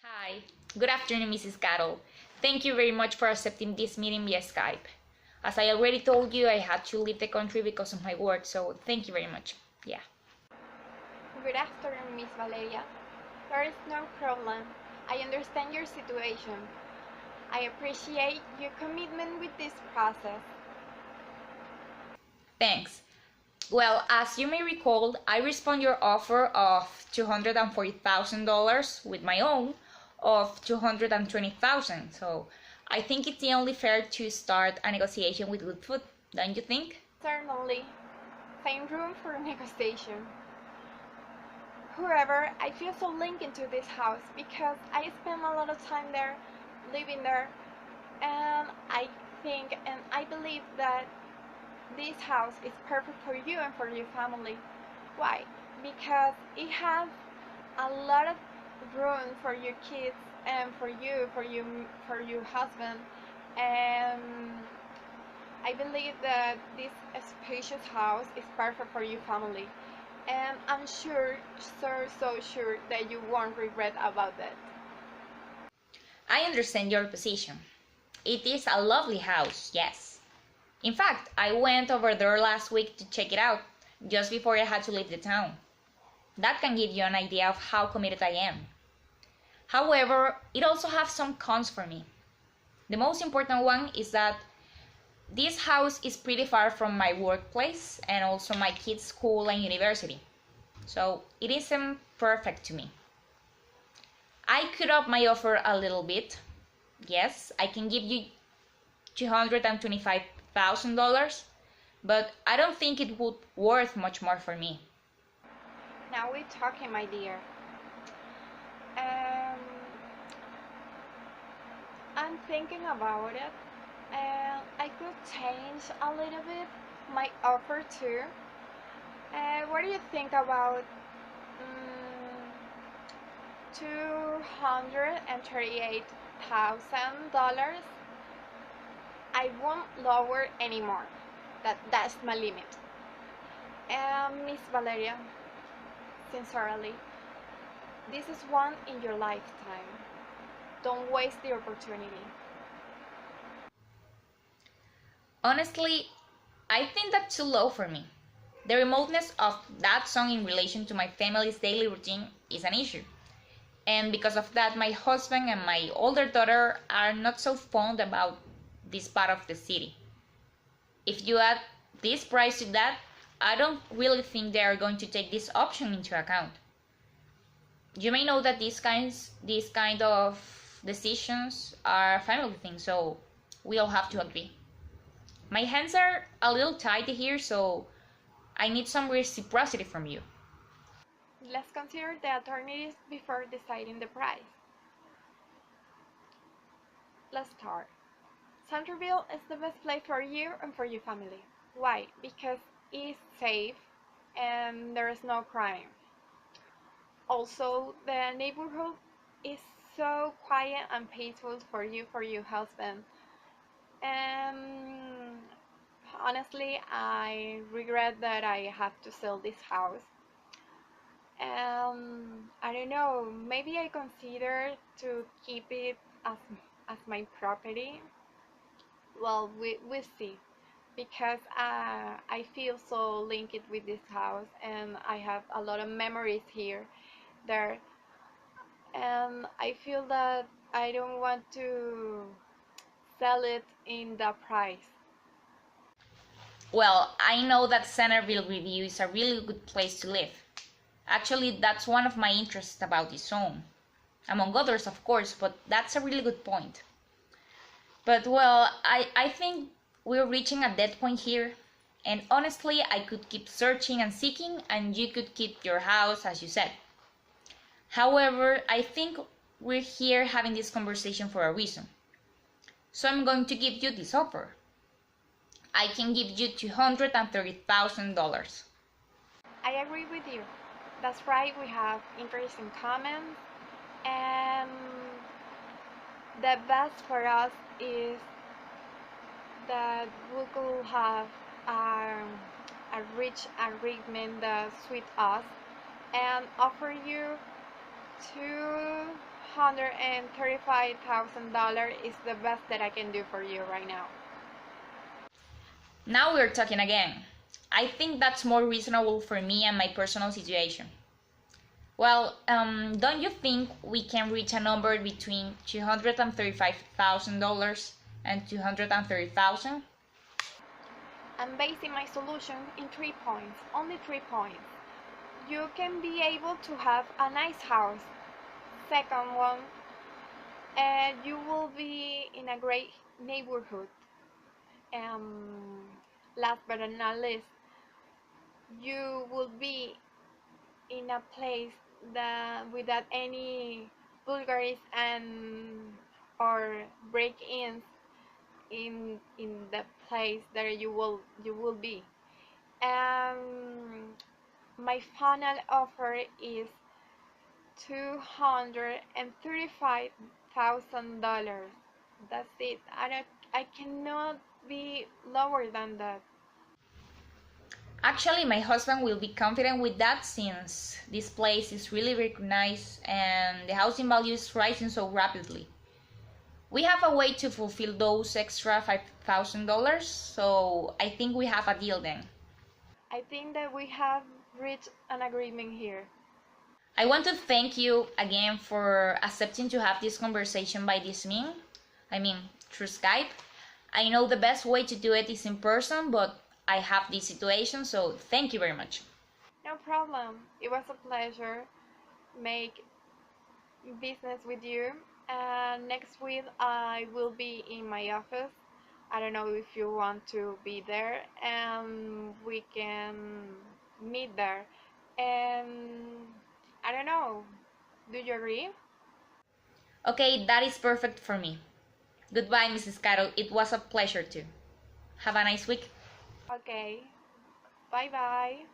Hi, good afternoon, Mrs. Karol. Thank you very much for accepting this meeting via Skype. As I already told you, I had to leave the country because of my work, so thank you very much. Yeah. Good afternoon, Miss Valeria. There is no problem. I understand your situation. I appreciate your commitment with this process. Thanks. Well, as you may recall, I respond your offer of $240,000 with my own of $220,000. So I think it's the only fair to start a negotiation with good food, don't you think? Certainly, find room for negotiation. However, I feel so linked into this house because I spend a lot of time there, living there, and I think and I believe that this house is perfect for you and for your family. Why? Because it has a lot of room for your kids and for your husband, and I believe that this spacious house is perfect for your family, and I'm sure, so sure that you won't regret about that. I understand your position. It is a lovely house, yes. In fact, I went over there last week to check it out, just before I had to leave the town. That can give you an idea of how committed I am. However, it also has some cons for me. The most important one is that this house is pretty far from my workplace and also my kids' school and university. So it isn't perfect to me. I could up my offer a little bit. Yes, I can give you $225,000, but I don't think it would worth much more for me. Now we're talking, my dear. Um, I'm thinking about it, and I could change a little bit my offer too. What do you think about $238,000? I won't lower anymore. That's my limit. Miss Valeria, sincerely, this is one in your lifetime. Don't waste the opportunity. Honestly, I think that's too low for me. The remoteness of that song in relation to my family's daily routine is an issue. And because of that, my husband and my older daughter are not so fond about this part of the city. If you add this price to that, I don't really think they are going to take this option into account. You may know that these kind of decisions are family things, so we all have to agree. My hands are a little tight here, so I need some reciprocity from you. Let's consider the alternatives before deciding the price. Let's start. Centerville is the best place for you and for your family. Why? Because it's safe and there is no crime. Also, the neighborhood is so quiet and peaceful for your husband. And honestly, I regret that I have to sell this house. I don't know, maybe I consider to keep it as my property. Well, we see, because I feel so linked with this house and I have a lot of memories here, there, and I feel that I don't want to sell it in the price. Well, I know that Centerville Review is a really good place to live. Actually, that's one of my interests about this zone. Among others, of course, but that's a really good point. But well, I think we're reaching a dead point here. And honestly, I could keep searching and seeking, and you could keep your house, as you said. However, I think we're here having this conversation for a reason. So I'm going to give you this offer. I can give you $230,000. I agree with you. That's right, we have interests in common, and the best for us is that we could have a rich agreement that suit us and offer you $235,000 is the best that I can do for you right now. Now we're talking again. I think that's more reasonable for me and my personal situation. Well, don't you think we can reach a number between $235,000 and $230,000? I'm basing my solution in 3 points, only 3 points. You can be able to have a nice house. Second one, you will be in a great neighborhood. Um, Last but not least, you will be in a place that without any vulgaries and or break-ins in the place that you will be. My final offer is $235,000. That's it. I cannot be lower than that. Actually, my husband will be confident with that since this place is really recognized and the housing value is rising so rapidly. We have a way to fulfill those extra $5,000, so I think we have a deal then. I think that we have reached an agreement here. I want to thank you again for accepting to have this conversation by this means. I mean, through Skype. I know the best way to do it is in person, but I have this situation, so thank you very much. No problem. It was a pleasure make business with you. And next week I will be in my office. I don't know if you want to be there, and we can meet there. And I don't know. Do you agree? Okay, that is perfect for me. Goodbye, Mrs. Karol. It was a pleasure too. Have a nice week. Okay. Bye bye.